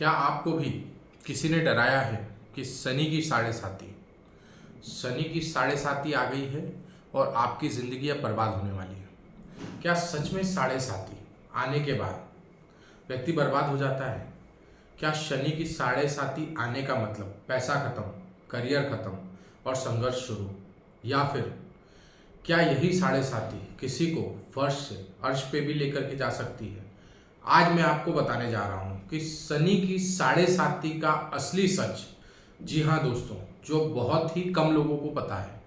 क्या आपको भी किसी ने डराया है कि शनि की साढ़े साती आ गई है और आपकी ज़िंदगी अब बर्बाद होने वाली है? क्या सच में साढ़े साती आने के बाद व्यक्ति बर्बाद हो जाता है? क्या शनि की साढ़े साती आने का मतलब पैसा खत्म, करियर खत्म और संघर्ष शुरू? या फिर क्या यही साढ़े साती किसी को फर्श से अर्श पे भी लेकर के जा सकती है? आज मैं आपको बताने जा रहा हूं कि शनि की साढ़े साती का असली सच। जी हाँ दोस्तों, जो बहुत ही कम लोगों को पता है।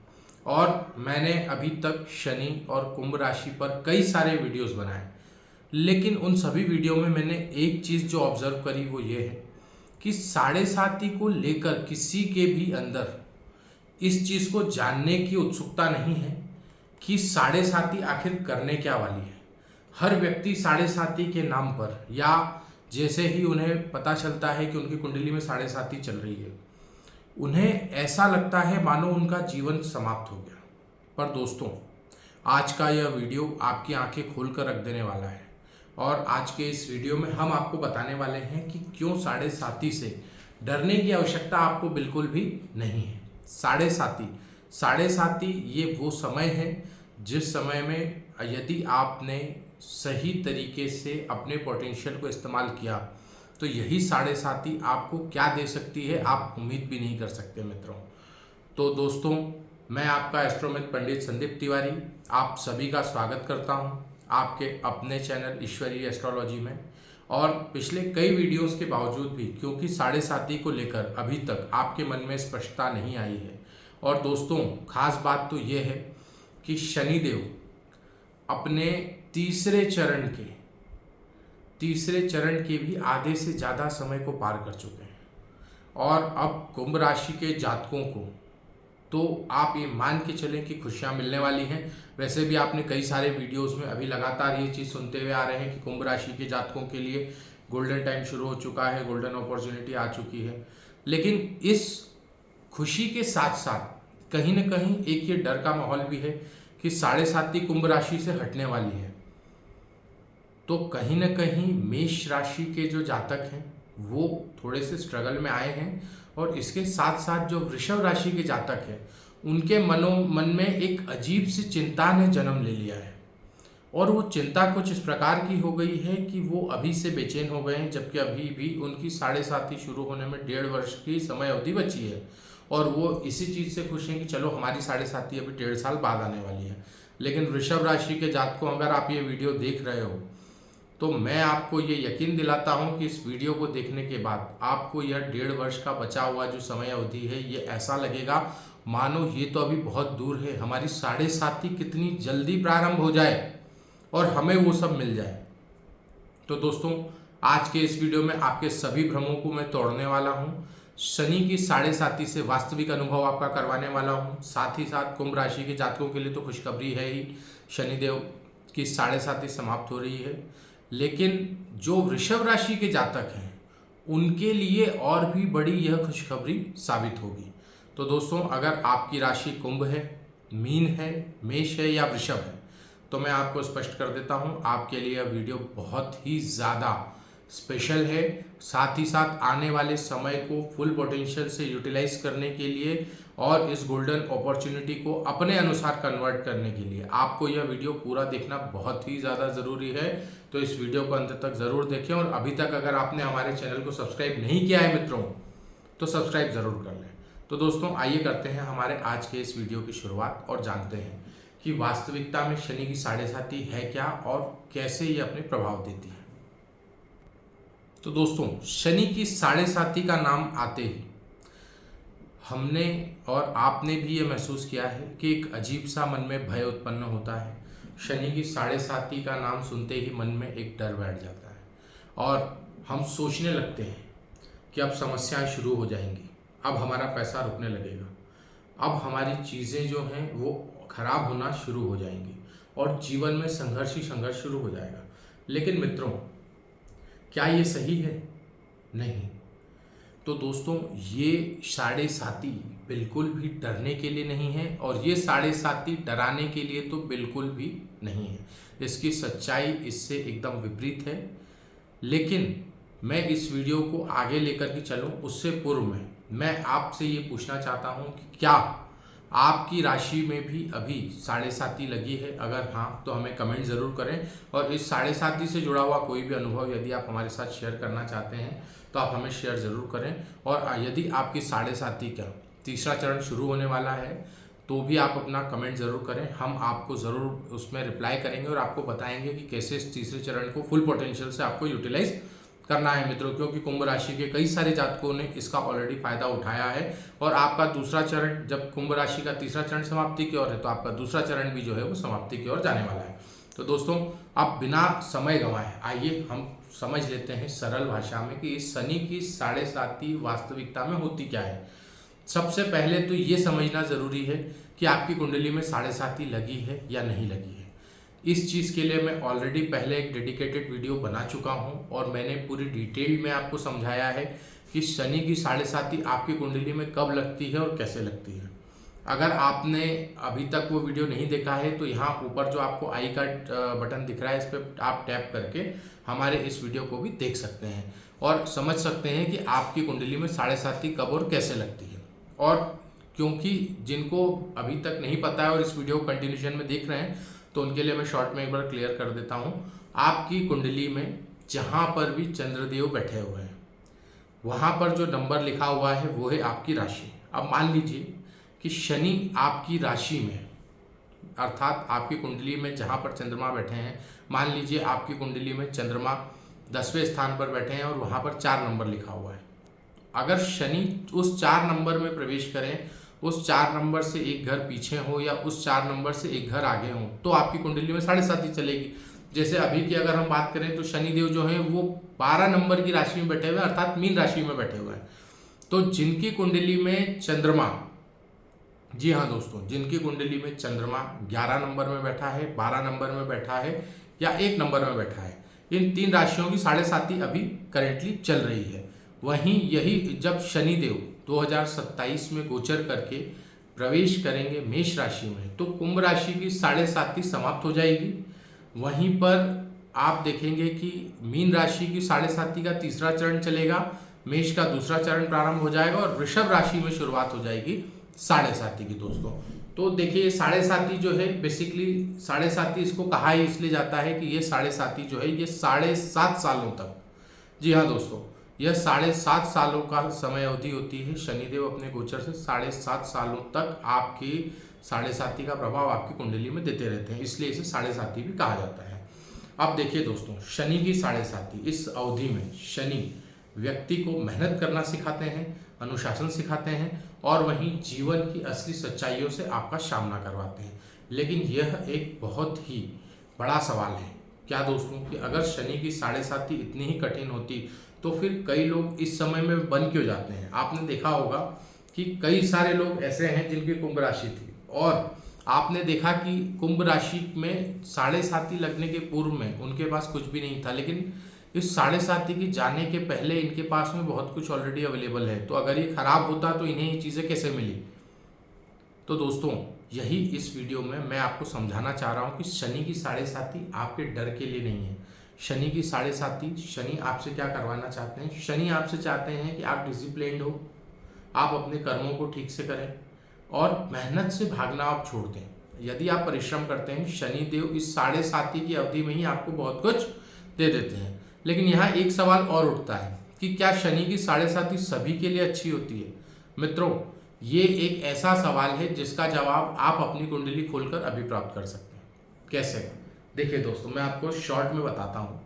और मैंने अभी तक शनि और कुंभ राशि पर कई सारे वीडियोस बनाए, लेकिन उन सभी वीडियो में मैंने एक चीज़ जो ऑब्जर्व करी वो ये है कि साढ़े साती को लेकर किसी के भी अंदर इस चीज़ को जानने की उत्सुकता नहीं है कि साढ़े साती आखिर करने क्या वाली है। हर व्यक्ति साढ़े साती के नाम पर, या जैसे ही उन्हें पता चलता है कि उनकी कुंडली में साढ़े साती चल रही है, उन्हें ऐसा लगता है मानो उनका जीवन समाप्त हो गया। पर दोस्तों, आज का यह वीडियो आपकी आंखें खोल कर रख देने वाला है। और आज के इस वीडियो में हम आपको बताने वाले हैं कि क्यों साढ़े साती से डरने की आवश्यकता आपको बिल्कुल भी नहीं है। साढ़े साती ये वो समय है जिस समय में यदि आपने सही तरीके से अपने पोटेंशियल को इस्तेमाल किया तो यही साढ़े साती आपको क्या दे सकती है आप उम्मीद भी नहीं कर सकते मित्रों। तो दोस्तों, मैं आपका एस्ट्रोमित पंडित संदीप तिवारी आप सभी का स्वागत करता हूं आपके अपने चैनल ईश्वरीय एस्ट्रोलॉजी में। और पिछले कई वीडियोस के बावजूद भी, क्योंकि साढ़े साती को लेकर अभी तक आपके मन में स्पष्टता नहीं आई है। और दोस्तों, खास बात तो ये है कि शनिदेव अपने तीसरे चरण के भी आधे से ज़्यादा समय को पार कर चुके हैं। और अब कुंभ राशि के जातकों को तो आप ये मान के चलें कि खुशियाँ मिलने वाली हैं। वैसे भी आपने कई सारे वीडियोस में अभी लगातार ये चीज़ सुनते हुए आ रहे हैं कि कुंभ राशि के जातकों के लिए गोल्डन टाइम शुरू हो चुका है, गोल्डन अपॉर्चुनिटी आ चुकी है। लेकिन इस खुशी के साथ साथ कहीं न कहीं एक ये डर का माहौल भी है कि साढ़े साती कुंभ राशि से हटने वाली है। तो कहीं न कहीं मेष राशि के जो जातक हैं वो थोड़े से स्ट्रगल में आए हैं। और इसके साथ साथ जो वृषभ राशि के जातक हैं उनके मन में एक अजीब सी चिंता ने जन्म ले लिया है। और वो चिंता कुछ इस प्रकार की हो गई है कि वो अभी से बेचैन हो गए हैं, जबकि अभी भी उनकी साढ़े साती शुरू होने में 1.5 वर्ष की समय अवधि बची है। और वो इसी चीज़ से खुश हैं कि चलो हमारी साढ़े साती अभी 1.5 साल बाद आने वाली है। लेकिन वृषभ राशि के जातकों, अगर आप ये वीडियो देख रहे हो तो मैं आपको ये यकीन दिलाता हूँ कि इस वीडियो को देखने के बाद आपको यह 1.5 वर्ष का बचा हुआ जो समय अवधि है ये ऐसा लगेगा मानो ये तो अभी बहुत दूर है, हमारी साढ़े साती कितनी जल्दी प्रारंभ हो जाए और हमें वो सब मिल जाए। तो दोस्तों, आज के इस वीडियो में आपके सभी भ्रमों को मैं तोड़ने वाला हूँ। शनि की साढ़े साती से वास्तविक अनुभव आपका करवाने वाला हूँ। साथ ही साथ कुंभ राशि के जातकों के लिए तो खुशखबरी है ही, शनिदेव की साढ़े साती समाप्त हो रही है। लेकिन जो वृषभ राशि के जातक हैं उनके लिए और भी बड़ी यह खुशखबरी साबित होगी। तो दोस्तों, अगर आपकी राशि कुंभ है, मीन है, मेष है या वृषभ है तो मैं आपको स्पष्ट कर देता हूं, आपके लिए यह वीडियो बहुत ही ज़्यादा स्पेशल है। साथ ही साथ आने वाले समय को फुल पोटेंशियल से यूटिलाइज करने के लिए और इस गोल्डन अपॉर्चुनिटी को अपने अनुसार कन्वर्ट करने के लिए आपको यह वीडियो पूरा देखना बहुत ही ज़्यादा ज़रूरी है। तो इस वीडियो को अंत तक ज़रूर देखें। और अभी तक अगर आपने हमारे चैनल को सब्सक्राइब नहीं किया है मित्रों तो सब्सक्राइब ज़रूर कर लें। तो दोस्तों, आइए करते हैं हमारे आज के इस वीडियो की शुरुआत और जानते हैं कि वास्तविकता में शनि की साढ़े साती है क्या और कैसे ये अपने प्रभाव देती है। तो दोस्तों, शनि की साढ़े साती का नाम आते ही हमने और आपने भी ये महसूस किया है कि एक अजीब सा मन में भय उत्पन्न होता है। शनि की साढ़े साती का नाम सुनते ही मन में एक डर बैठ जाता है और हम सोचने लगते हैं कि अब समस्याएं शुरू हो जाएंगी, अब हमारा पैसा रुकने लगेगा, अब हमारी चीज़ें जो हैं वो खराब होना शुरू हो जाएंगी और जीवन में संघर्ष ही संघर्ष शुरू हो जाएगा। लेकिन मित्रों, क्या ये सही है? नहीं। तो दोस्तों, ये साढ़े साती बिल्कुल भी डरने के लिए नहीं है और ये साढ़े साती डराने के लिए तो बिल्कुल भी नहीं है। इसकी सच्चाई इससे एकदम विपरीत है। लेकिन मैं इस वीडियो को आगे लेकर के चलूं उससे पूर्व में मैं आपसे ये पूछना चाहता हूं कि क्या आपकी राशि में भी अभी साढ़े साती लगी है? अगर हाँ तो हमें कमेंट ज़रूर करें, और इस साढ़े साती से जुड़ा हुआ कोई भी अनुभव यदि आप हमारे साथ शेयर करना चाहते हैं तो आप हमें शेयर ज़रूर करें। और यदि आपकी साढ़े साती का तीसरा चरण शुरू होने वाला है तो भी आप अपना कमेंट ज़रूर करें, हम आपको ज़रूर उसमें रिप्लाई करेंगे और आपको बताएंगे कि कैसे इस तीसरे चरण को फुल पोटेंशियल से आपको यूटिलाइज करना है मित्रों। क्योंकि कुंभ राशि के कई सारे जातकों ने इसका ऑलरेडी फायदा उठाया है, और आपका दूसरा चरण, जब कुंभ राशि का तीसरा चरण समाप्ति की ओर है तो आपका दूसरा चरण भी जो है वो समाप्ति की ओर जाने वाला है। तो दोस्तों, अब बिना समय गंवाए आइए हम समझ लेते हैं सरल भाषा में कि इस शनि की साढ़े साती वास्तविकता में होती क्या है। सबसे पहले तो ये समझना ज़रूरी है कि आपकी कुंडली में साढ़े साती लगी है या नहीं लगी है। इस चीज़ के लिए मैं ऑलरेडी पहले एक डेडिकेटेड वीडियो बना चुका हूं और मैंने पूरी डिटेल में आपको समझाया है कि शनि की साढ़े साती आपकी कुंडली में कब लगती है और कैसे लगती है। अगर आपने अभी तक वो वीडियो नहीं देखा है तो यहाँ ऊपर जो आपको आई का बटन दिख रहा है, इस पर आप टैप करके हमारे इस वीडियो को भी देख सकते हैं और समझ सकते हैं कि आपकी कुंडली में साढ़े साती कब और कैसे लगती है। और क्योंकि जिनको अभी तक नहीं पता है और इस वीडियो को कंटिन्यूशन में देख रहे हैं तो उनके लिए मैं शॉर्ट में एक बार क्लियर कर देता हूँ। आपकी कुंडली में जहाँ पर भी चंद्रदेव बैठे हुए हैं वहाँ पर जो नंबर लिखा हुआ है वो है आपकी राशि। अब मान लीजिए कि शनि आपकी राशि में, अर्थात आपकी कुंडली में जहाँ पर चंद्रमा बैठे हैं, मान लीजिए आपकी कुंडली में चंद्रमा 10वें स्थान पर बैठे हैं और वहाँ पर 4 नंबर लिखा हुआ है। अगर शनि उस 4 नंबर में प्रवेश करें, उस 4 नंबर से एक घर पीछे हो या उस 4 नंबर से एक घर आगे हो, तो आपकी कुंडली में साढ़े साती चलेगी। जैसे अभी की अगर हम बात करें तो शनिदेव जो है वो 12 नंबर की राशि में बैठे हुए हैं, अर्थात मीन राशि में बैठे हुए हैं। तो जिनकी कुंडली में चंद्रमा, जी हाँ दोस्तों, जिनकी कुंडली में चंद्रमा 11 नंबर में बैठा है, 12 नंबर में बैठा है या 1 नंबर में बैठा है, इन 3 राशियों की साढ़े साती अभी करेंटली चल रही है। वहीं यही जब शनिदेव 2027 में गोचर करके प्रवेश करेंगे मेष राशि में तो कुंभ राशि की साढ़े साती समाप्त हो जाएगी। वहीं पर आप देखेंगे कि मीन राशि की साढ़े साती का तीसरा चरण चलेगा, मेष का दूसरा चरण प्रारंभ हो जाएगा और वृषभ राशि में शुरुआत हो जाएगी साढ़े साती की दोस्तों। तो देखिए साढ़े साती जो है, बेसिकली साढ़े साती इसको कहा ही इसलिए जाता है कि ये साढ़े साती जो है ये 7.5 सालों तक, जी हाँ दोस्तों, यह 7.5 सालों का समय अवधि होती है। शनिदेव अपने गोचर से 7.5 सालों तक आपकी साढ़े साती का प्रभाव आपकी कुंडली में देते रहते हैं, इसलिए इसे साढ़े साती भी कहा जाता है। अब देखिए दोस्तों, शनि की साढ़े साती, इस अवधि में शनि व्यक्ति को मेहनत करना सिखाते हैं, अनुशासन सिखाते हैं और वहीं जीवन की असली सच्चाइयों से आपका सामना करवाते हैं। लेकिन यह एक बहुत ही बड़ा सवाल है क्या दोस्तों, कि अगर शनि की साढ़े साती इतनी ही कठिन होती तो फिर कई लोग इस समय में बंद क्यों जाते हैं। आपने देखा होगा कि कई सारे लोग ऐसे हैं जिनकी कुंभ राशि थी और आपने देखा कि कुंभ राशि में साढ़े साती लगने के पूर्व में उनके पास कुछ भी नहीं था, लेकिन इस साढ़े साती की जाने के पहले इनके पास में बहुत कुछ ऑलरेडी अवेलेबल है। तो अगर ये खराब होता तो इन्हें ये चीज़ें कैसे मिली। तो दोस्तों, यही इस वीडियो में मैं आपको समझाना चाह रहा हूँ कि शनि की साढ़े साती आपके डर के लिए नहीं है। शनि की साढ़े साती, शनि आपसे क्या करवाना चाहते हैं, शनि आपसे चाहते हैं कि आप डिसिप्लिन्ड हो, आप अपने कर्मों को ठीक से करें और मेहनत से भागना आप छोड़ दें। यदि आप परिश्रम करते हैं, शनिदेव इस साढ़े साती की अवधि में ही आपको बहुत कुछ दे देते हैं। लेकिन यहाँ एक सवाल और उठता है कि क्या शनि की साढ़े साती सभी के लिए अच्छी होती है। मित्रों, ये एक ऐसा सवाल है जिसका जवाब आप अपनी कुंडली खोलकर अभी प्राप्त कर सकते हैं। कैसे? देखिए दोस्तों, मैं आपको शॉर्ट में बताता हूँ।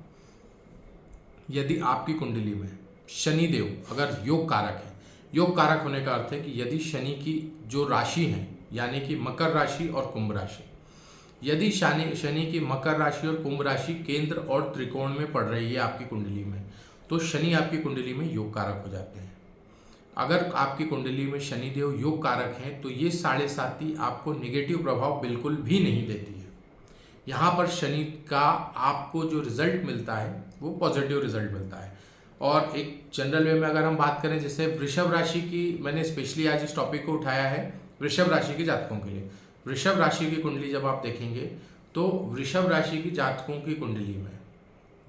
यदि आपकी कुंडली में शनिदेव अगर योग कारक है, योग कारक होने का अर्थ है कि यदि शनि की जो राशि है यानी कि मकर राशि और कुंभ राशि, यदि शनि की मकर राशि और कुंभ राशि केंद्र और त्रिकोण में पड़ रही है आपकी कुंडली में, तो शनि आपकी कुंडली में योग कारक हो जाते हैं। अगर आपकी कुंडली में शनिदेव योग कारक हैं तो ये साढ़े साती आपको नेगेटिव प्रभाव बिल्कुल भी नहीं देती है। यहाँ पर शनि का आपको जो रिजल्ट मिलता है वो पॉजिटिव रिजल्ट मिलता है। और एक जनरल वे में अगर हम बात करें, जैसे वृषभ राशि की, मैंने स्पेशली आज इस टॉपिक को उठाया है वृषभ राशि के जातकों के लिए। वृषभ राशि की कुंडली जब आप देखेंगे तो वृषभ राशि की जातकों की कुंडली में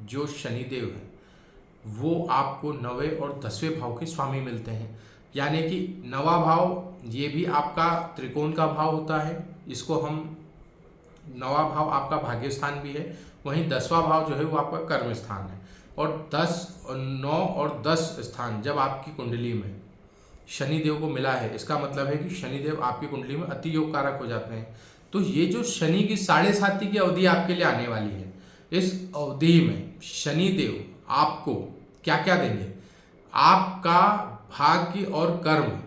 जो शनिदेव है वो आपको 9वें और 10वें भाव के स्वामी मिलते हैं। यानी कि 9वां भाव ये भी आपका त्रिकोण का भाव होता है, इसको हम 9वां भाव आपका भाग्य स्थान भी है। वहीं 10वां भाव जो है वो आपका कर्म स्थान है। और 10 और 9 और 10 स्थान जब आपकी कुंडली में शनिदेव को मिला है, इसका मतलब है कि शनिदेव आपकी कुंडली में अति योग कारक हो जाते हैं। तो ये जो शनि की 7.5 की अवधि आपके लिए आने वाली है, इस अवधि में शनिदेव आपको क्या क्या देंगे? आपका भाग्य और कर्म,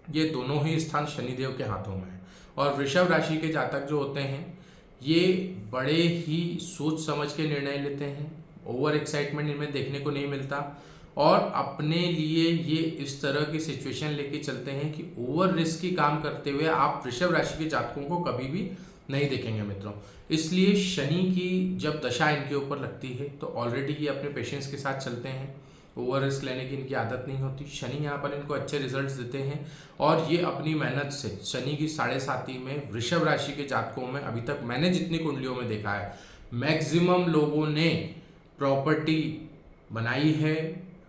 ये दोनों ही स्थान शनिदेव के हाथों में है। और वृषभ राशि के जातक जो होते हैं, ये बड़े ही सोच समझ के निर्णय लेते हैं। ओवर एक्साइटमेंट इनमें देखने को नहीं मिलता और अपने लिए ये इस तरह की सिचुएशन लेके चलते हैं कि ओवर रिस्की काम करते हुए आप वृषभ राशि के जातकों को कभी भी नहीं देखेंगे मित्रों। इसलिए शनि की जब दशा इनके ऊपर लगती है तो ऑलरेडी ये अपने पेशेंस के साथ चलते हैं, ओवर रिस्क लेने की इनकी आदत नहीं होती। शनि यहाँ पर इनको अच्छे रिजल्ट्स देते हैं और ये अपनी मेहनत से शनि की 7.5 में वृषभ राशि के जातकों में अभी तक मैंने जितनी कुंडलियों में देखा है, मैक्सिमम लोगों ने प्रॉपर्टी बनाई है,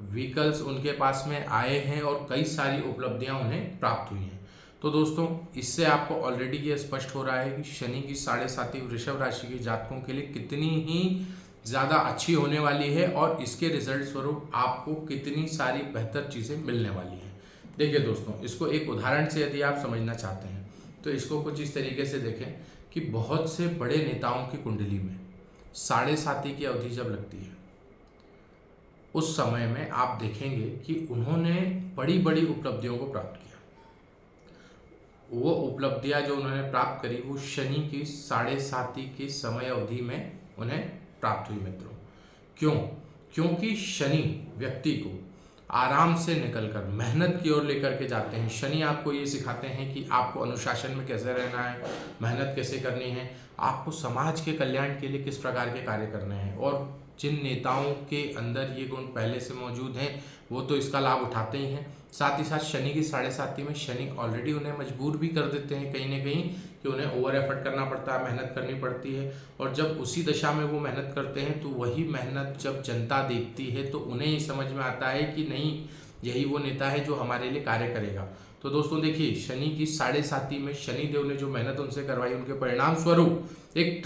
व्हीकल्स उनके पास में आए हैं और कई सारी उपलब्धियां उन्हें प्राप्त हुई हैं। तो दोस्तों, इससे आपको ऑलरेडी ये स्पष्ट हो रहा है कि शनि की 7.5 वृषभ राशि के जातकों के लिए कितनी ही ज़्यादा अच्छी होने वाली है और इसके रिजल्ट स्वरूप आपको कितनी सारी बेहतर चीज़ें मिलने वाली हैं। देखिए दोस्तों, इसको एक उदाहरण से यदि आप समझना चाहते हैं तो इसको कुछ इस तरीके से देखें कि बहुत से बड़े नेताओं की कुंडली में 7.5 की अवधि जब लगती है, उस समय में आप देखेंगे कि उन्होंने बड़ी बड़ी उपलब्धियों को प्राप्त किया। वो उपलब्धियां जो उन्होंने प्राप्त करी वो शनि की 7.5 की समय अवधि में उन्हें प्राप्त हुई मित्रों। क्यों? क्योंकि शनि व्यक्ति को आराम से निकलकर मेहनत की ओर लेकर के जाते हैं। शनि आपको ये सिखाते हैं कि आपको अनुशासन में कैसे रहना है, मेहनत कैसे करनी है, आपको समाज के कल्याण के लिए किस प्रकार के कार्य करने हैं। और जिन नेताओं के अंदर ये गुण पहले से मौजूद हैं वो तो इसका लाभ उठाते ही हैं। साथ ही साथ शनि की 7.5 में शनि ऑलरेडी उन्हें मजबूर भी कर देते हैं कहीं ना कहीं कि उन्हें ओवर एफर्ट करना पड़ता है, मेहनत करनी पड़ती है। और जब उसी दशा में वो मेहनत करते हैं तो वही मेहनत जब जनता देखती है तो उन्हें ही समझ में आता है कि नहीं, यही वो नेता है जो हमारे लिए कार्य करेगा। तो दोस्तों देखिए, शनि की 7.5 में शनिदेव ने जो मेहनत उनसे करवाई, उनके परिणाम स्वरूप एक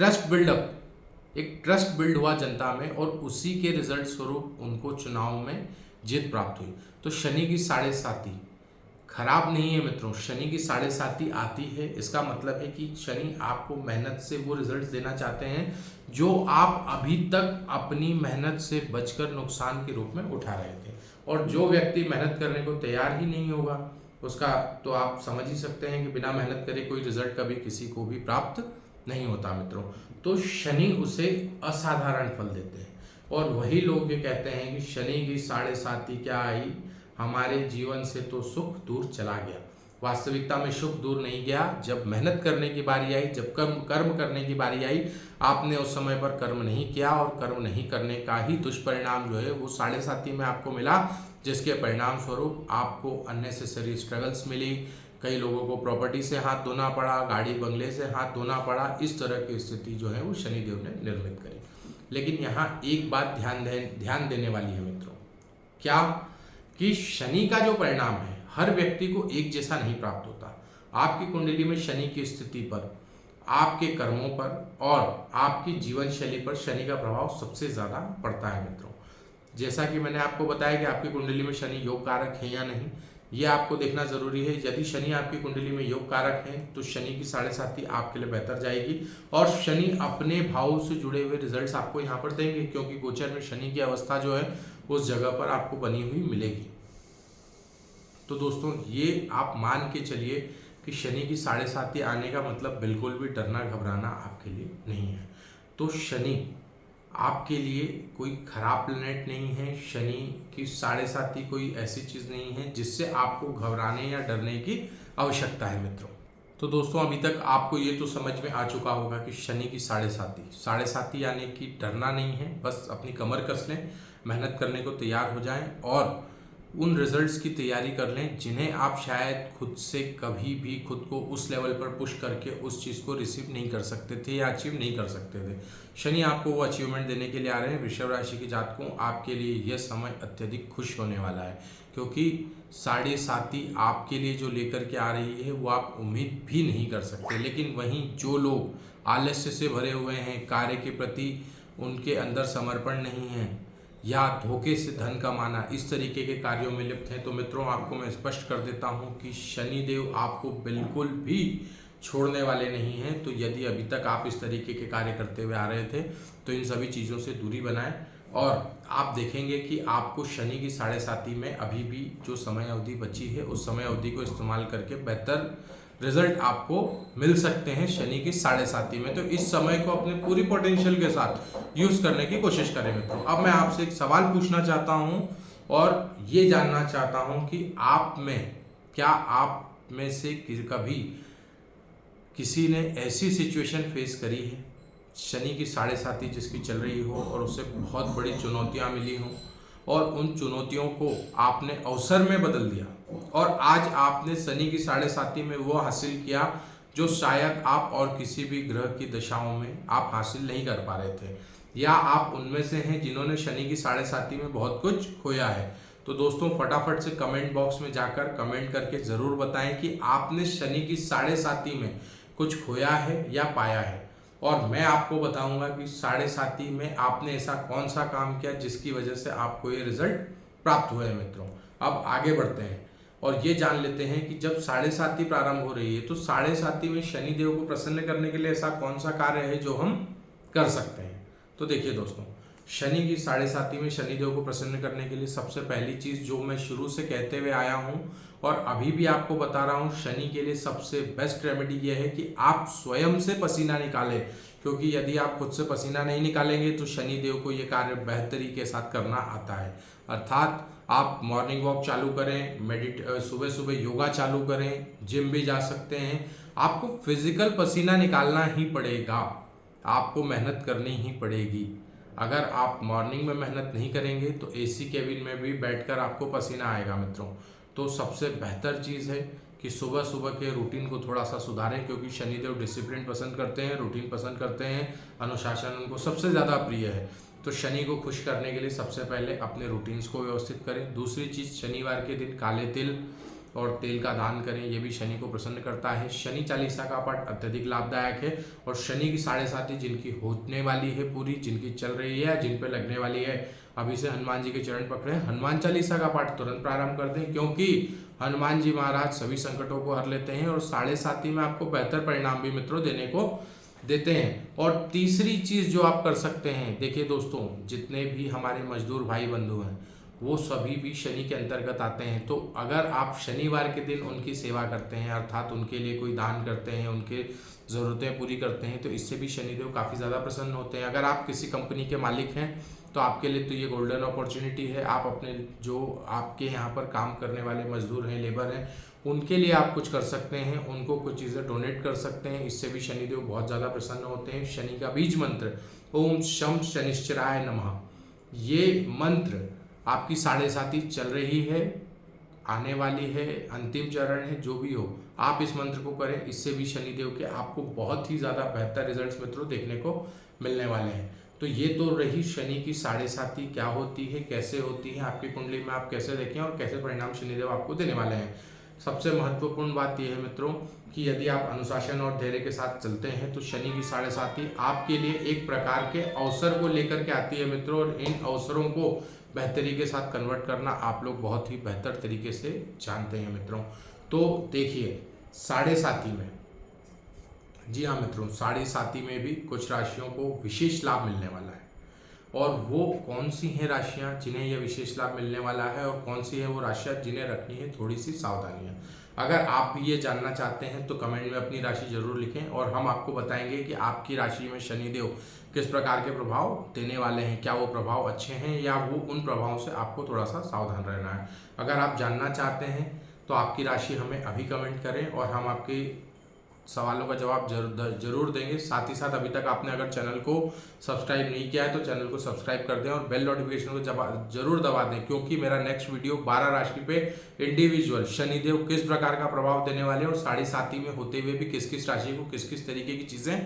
ट्रस्ट बिल्ड हुआ जनता में और उसी के रिजल्ट स्वरूप उनको चुनाव में जीत प्राप्त हुई। तो शनि की 7.5 खराब नहीं है मित्रों। शनि की 7.5 आती है, इसका मतलब है कि शनि आपको मेहनत से वो रिजल्ट्स देना चाहते हैं जो आप अभी तक अपनी मेहनत से बचकर नुकसान के रूप में उठा रहे थे। और जो व्यक्ति मेहनत करने को तैयार ही नहीं होगा उसका तो आप समझ ही सकते हैं कि बिना मेहनत करे कोई रिजल्ट कभी किसी को भी प्राप्त नहीं होता मित्रों। तो शनि उसे असाधारण फल देते हैं और वही लोग ये कहते हैं कि शनि की 7.5 क्या आई, हमारे जीवन से तो सुख दूर चला गया। वास्तविकता में सुख दूर नहीं गया। जब मेहनत करने की बारी आई, जब कर्म करने की बारी आई, आपने उस समय पर कर्म नहीं किया और कर्म नहीं करने का ही दुष्परिणाम जो है वो 7.5 में आपको मिला, जिसके परिणाम स्वरूप आपको अननेसेसरी स्ट्रगल्स मिली। कई लोगों को प्रॉपर्टी से हाथ धोना पड़ा, गाड़ी बंगले से हाथ धोना पड़ा। इस तरह की स्थिति जो है वो शनिदेव ने निर्मित करी। लेकिन यहाँ एक बात ध्यान देने वाली है मित्रों, क्या कि शनि का जो परिणाम है हर व्यक्ति को एक जैसा नहीं प्राप्त होता। आपकी कुंडली में शनि की स्थिति पर, आपके कर्मों पर और आपकी जीवन शैली पर शनि का प्रभाव सबसे ज़्यादा पड़ता है मित्रों। जैसा कि मैंने आपको बताया कि आपकी कुंडली में शनि योग कारक है या नहीं, ये आपको देखना जरूरी है। यदि शनि आपकी कुंडली में योग कारक है तो शनि की 7.5 आपके लिए बेहतर जाएगी और शनि अपने भाव से जुड़े हुए रिजल्ट्स आपको यहाँ पर देंगे, क्योंकि गोचर में शनि की अवस्था जो है उस जगह पर आपको बनी हुई मिलेगी। तो दोस्तों, ये आप मान के चलिए कि शनि की 7.5 आने का मतलब बिल्कुल भी डरना घबराना आपके लिए नहीं है। तो शनि आपके लिए कोई खराब प्लैनेट नहीं है। शनि की 7.5 कोई ऐसी चीज़ नहीं है जिससे आपको घबराने या डरने की आवश्यकता है मित्रों। तो दोस्तों, अभी तक आपको ये तो समझ में आ चुका होगा कि शनि की 7.5 यानी कि डरना नहीं है, बस अपनी कमर कस लें, मेहनत करने को तैयार हो जाएं और उन रिजल्ट्स की तैयारी कर लें जिन्हें आप शायद खुद से कभी भी खुद को उस लेवल पर पुश करके उस चीज़ को रिसीव नहीं कर सकते थे या अचीव नहीं कर सकते थे। शनि आपको वो अचीवमेंट देने के लिए आ रहे हैं। वृषभ राशि के जातकों, आपके लिए यह समय अत्यधिक खुश होने वाला है, क्योंकि साढ़े साती आपके लिए जो लेकर के आ रही है वो आप उम्मीद भी नहीं कर सकते। लेकिन वहीं जो लोग आलस्य से भरे हुए हैं, कार्य के प्रति उनके अंदर समर्पण नहीं है या धोखे से धन कमाना, इस तरीके के कार्यों में लिप्त हैं, तो मित्रों आपको मैं स्पष्ट कर देता हूं कि शनिदेव आपको बिल्कुल भी छोड़ने वाले नहीं हैं। तो यदि अभी तक आप इस तरीके के कार्य करते हुए आ रहे थे तो इन सभी चीज़ों से दूरी बनाएं और आप देखेंगे कि आपको शनि की साढ़े साती में अभी भी जो समय अवधि बची है उस समय अवधि को इस्तेमाल करके बेहतर रिजल्ट आपको मिल सकते हैं शनि की साढ़े साती में। तो इस समय को अपने पूरी पोटेंशियल के साथ यूज करने की कोशिश करें मित्रों। अब मैं आपसे एक सवाल पूछना चाहता हूं और ये जानना चाहता हूं कि आप में से कभी किसी ने ऐसी सिचुएशन फेस करी है शनि की साढ़े साती जिसकी चल रही हो और उससे बहुत बड़ी चुनौतियां मिली हों और उन चुनौतियों को आपने अवसर में बदल दिया और आज आपने शनि की साढ़े साती में वो हासिल किया जो शायद आप और किसी भी ग्रह की दशाओं में आप हासिल नहीं कर पा रहे थे, या आप उनमें से हैं जिन्होंने शनि की साढ़े साती में बहुत कुछ खोया है? तो दोस्तों फटाफट से कमेंट बॉक्स में जाकर कमेंट करके ज़रूर बताएं कि आपने शनि की साढ़े साती में कुछ खोया है या पाया है, और मैं आपको बताऊंगा कि साढ़े साती में आपने ऐसा कौन सा काम किया जिसकी वजह से आपको ये रिजल्ट प्राप्त हुए हैं मित्रों। अब आगे बढ़ते हैं और ये जान लेते हैं कि जब साढ़े साती प्रारंभ हो रही है तो साढ़े साती में शनिदेव को प्रसन्न करने के लिए ऐसा कौन सा कार्य है जो हम कर सकते हैं। तो देखिए दोस्तों, शनि की साढ़े साती में शनिदेव को प्रसन्न करने के लिए सबसे पहली चीज़ जो मैं शुरू से कहते हुए आया हूँ और अभी भी आपको बता रहा हूँ, शनि के लिए सबसे बेस्ट रेमेडी यह है कि आप स्वयं से पसीना निकालें, क्योंकि यदि आप खुद से पसीना नहीं निकालेंगे तो शनिदेव को ये कार्य बेहतरी के साथ करना आता है। अर्थात आप मॉर्निंग वॉक चालू करें, सुबह सुबह योगा चालू करें, जिम भी जा सकते हैं। आपको फिजिकल पसीना निकालना ही पड़ेगा, आपको मेहनत करनी ही पड़ेगी। अगर आप मॉर्निंग में मेहनत नहीं करेंगे तो एसी केबिन में भी बैठकर आपको पसीना आएगा मित्रों। तो सबसे बेहतर चीज़ है कि सुबह सुबह के रूटीन को थोड़ा सा सुधारें, क्योंकि शनिदेव डिसिप्लिन पसंद करते हैं, रूटीन पसंद करते हैं, अनुशासन उनको सबसे ज़्यादा प्रिय है। तो शनि को खुश करने के लिए सबसे पहले अपने रूटीन्स को व्यवस्थित करें। दूसरी चीज़, शनिवार के दिन काले तिल और तेल का दान करें, ये भी शनि को प्रसन्न करता है। शनि चालीसा का पाठ अत्यधिक लाभदायक है और शनि की साढ़े साती जिनकी होने वाली है पूरी, जिनकी चल रही है, जिन पे लगने वाली है, अभी से हनुमान जी के चरण पकड़े, हनुमान चालीसा का पाठ तुरंत प्रारंभ कर दें, क्योंकि हनुमान जी महाराज सभी संकटों को हर लेते हैं और साढ़े साती में आपको बेहतर परिणाम भी मित्रों देने को देते हैं। और तीसरी चीज़ जो आप कर सकते हैं, देखिए दोस्तों, जितने भी हमारे मजदूर भाई बंधु हैं वो सभी भी शनि के अंतर्गत आते हैं। तो अगर आप शनिवार के दिन उनकी सेवा करते हैं, अर्थात उनके लिए कोई दान करते हैं, उनके ज़रूरतें पूरी करते हैं, तो इससे भी शनिदेव काफ़ी ज़्यादा प्रसन्न होते हैं। अगर आप किसी कंपनी के मालिक हैं तो आपके लिए तो ये गोल्डन अपॉर्चुनिटी है। आप अपने जो आपके यहाँ पर काम करने वाले मजदूर हैं, लेबर हैं, उनके लिए आप कुछ कर सकते हैं, उनको कुछ चीज़ें डोनेट कर सकते हैं, इससे भी शनिदेव बहुत ज़्यादा प्रसन्न होते हैं। शनि का बीज मंत्र ओम शम शनिश्चराय नमः, ये मंत्र आपकी साढ़े साती चल रही है, आने वाली है, अंतिम चरण है, जो भी हो आप इस मंत्र को करें, इससे भी शनिदेव के आपको बहुत ही ज़्यादा बेहतर रिजल्ट्स मित्रों देखने को मिलने वाले हैं। तो ये तो रही शनि की साढ़े साती क्या होती है, कैसे होती है, आपकी कुंडली में आप कैसे देखें और कैसे परिणाम शनिदेव आपको देने वाले हैं। सबसे महत्वपूर्ण बात यह है मित्रों कि यदि आप अनुशासन और धैर्य के साथ चलते हैं तो शनि की साढ़े साती आपके लिए एक प्रकार के अवसर को लेकर के आती है मित्रों, और इन अवसरों को बेहतरी के साथ कन्वर्ट करना आप लोग बहुत ही बेहतर तरीके से जानते हैं मित्रों। तो देखिए साढ़े साती में, जी हाँ मित्रों, साढ़े साती में भी कुछ राशियों को विशेष लाभ मिलने वाला है, और वो कौन सी हैं राशियाँ जिन्हें यह विशेष लाभ मिलने वाला है और कौन सी है वो राशियाँ जिन्हें रखनी है थोड़ी सी सावधानियाँ। अगर आप भी ये जानना चाहते हैं तो कमेंट में अपनी राशि जरूर लिखें और हम आपको बताएंगे कि आपकी राशि में शनिदेव किस प्रकार के प्रभाव देने वाले हैं, क्या वो प्रभाव अच्छे हैं या वो उन प्रभावों से आपको थोड़ा सा सावधान रहना है। अगर आप जानना चाहते हैं तो आपकी राशि हमें अभी कमेंट करें और हम आपकी सवालों का जवाब जरूर देंगे। साथ ही साथ अभी तक आपने अगर चैनल को सब्सक्राइब नहीं किया है तो चैनल को सब्सक्राइब कर दें और बेल नोटिफिकेशन को जरूर दबा दें, क्योंकि मेरा नेक्स्ट वीडियो 12 राशि पे इंडिविजुअल शनिदेव किस प्रकार का प्रभाव देने वाले हैं और 7.5 में होते हुए भी किस किस राशि को किस किस तरीके की चीज़ें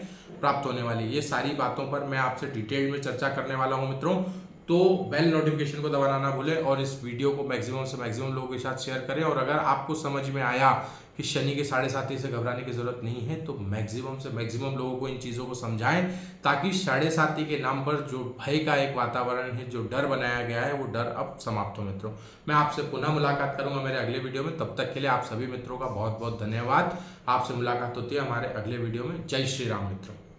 प्राप्त होने वाली है, ये सारी बातों पर मैं आपसे डिटेल में चर्चा करने वाला हूँ मित्रों। तो बेल नोटिफिकेशन को दबाना ना भूलें और इस वीडियो को मैक्सिमम से मैक्सिमम लोगों के साथ शेयर करें। और अगर आपको समझ में आया कि शनि के 7.5 से घबराने की जरूरत नहीं है तो मैक्सिमम से मैक्सिमम लोगों को इन चीज़ों को समझाएं, ताकि 7.5 के नाम पर जो भय का एक वातावरण है, जो डर बनाया गया है, वो डर अब समाप्त हो मित्रों। मैं आपसे पुनः मुलाकात करूंगा मेरे अगले वीडियो में। तब तक के लिए आप सभी मित्रों का बहुत बहुत धन्यवाद। आपसे मुलाकात होती है हमारे अगले वीडियो में। जय श्री राम मित्रों।